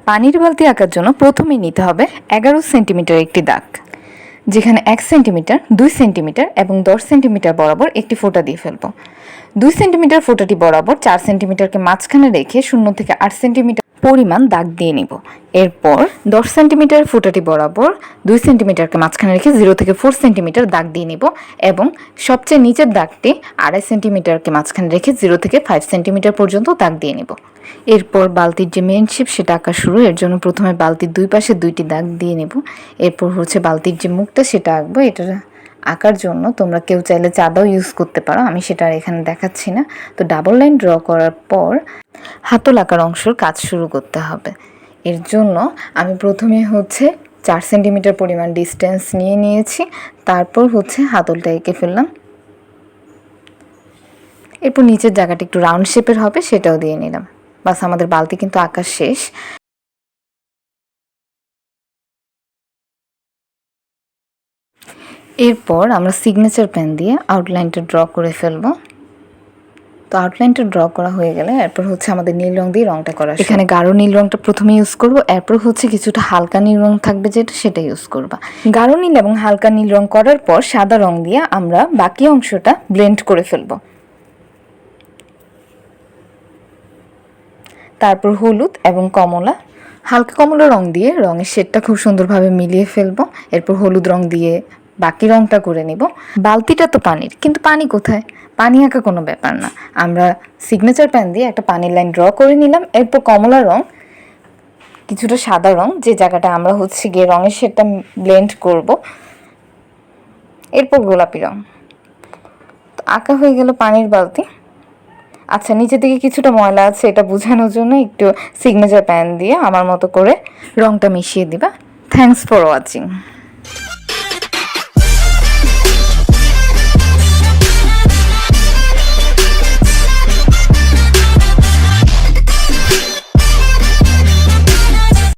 পানির বালতি আঁকার জন্য প্রথমেই নিতে হবে 11 সেন্টিমিটার একটি দাগ, যেখানে 1 সেন্টিমিটার, 2 সেন্টিমিটার এবং 10 সেন্টিমিটার বরাবর একটি ফোঁটা দিয়ে ফেলবো। 2 সেন্টিমিটার ফোঁটাটি বরাবর 4 সেন্টিমিটারকে মাঝখানে রেখে 0 থেকে 8 সেন্টিমিটার পরিমাণ দাগ দিয়ে নিব। এরপর 10 সেন্টিমিটার ফোঁটাটি বরাবর 2 সেন্টিমিটারকে মাঝখানে রেখে 0 থেকে 4 সেন্টিমিটার দাগ দিয়ে নিব এবং সবচেয়ে নিচের দাগটি 2.5 সেন্টিমিটারকে মাঝখানে রেখে 0 থেকে 5 সেন্টিমিটার পর্যন্ত দাগ দিয়ে নিব। এরপর বালতির যে মেন শেপ সেটা আঁকা শুরু। এর জন্য প্রথমে বালতির দুই পাশে 2টি দাগ দিয়ে নেব। এরপর বালতির যে মুখটা সেটা আঁকবো। এটা আঁকার জন্য তোমরা কেউ চাইলে চাঁদাও ইউজ করতে পারো, আমি সেটা আর এখানে দেখাচ্ছি না। তো ডাবল লাইন ড্র করার পর হাতল আঁকার অংশের কাজ শুরু করতে হবে। এর জন্য আমি প্রথমে 4 সেন্টিমিটার পরিমাণ ডিস্টেন্স নিয়েছি, তারপর হাতলটা এঁকে ফেললাম। এরপর নিচের জায়গাটা একটু রাউন্ড শেপের হবে, সেটাও দিয়ে নিলাম। বাস, আমাদের বালতি কিন্তু আঁকা শেষ। এরপর আমরা সিগনেচার পেন দিয়ে আউটলাইনটা ড্র করে ফেলবো। তো আউটলাইনটা ড্র করা হয়ে গেলে এরপর আমাদের নীল রং দিয়ে রংটা করা। এখানে গাঢ় নীল রংটা প্রথমে ইউজ করব, এরপর কিছুটা হালকা নীল রং থাকবে সেটা ইউজ করবা। গাঢ় নীল এবং হালকা নীল রং করার পর সাদা রং দিয়ে আমরা বাকি অংশটা ব্লেন্ড করে ফেলবো। তারপর হলুদ এবং কমলা, হালকা কমলা রং দিয়ে রঙের শেডটা খুব সুন্দরভাবে মিলিয়ে ফেলবো। এরপর হলুদ রং দিয়ে বাকি রংটা করে নিব। বালতিটা তো পানির, কিন্তু পানি কোথায়? পানি আঁকা কোনো ব্যাপার না। আমরা সিগনেচার পেন দিয়ে একটা পানির লাইন ড্র করে নিলাম। এরপর কমলা রং, কিছুটা সাদা রং, যে জায়গাটা আমরা গিয়ে রঙের শেডটা ব্লেন্ড করব। এরপর গোলাপি রং। তো আঁকা হয়ে গেল পানির বালতি। আচ্ছা, নিচে দিকে কিছুটা ময়লা আছে, এটা বোঝানোর জন্য একটু সিগনেচার পেন দিয়ে আমার মতো করে রংটা মিশিয়ে দিবা। Thanks for watching.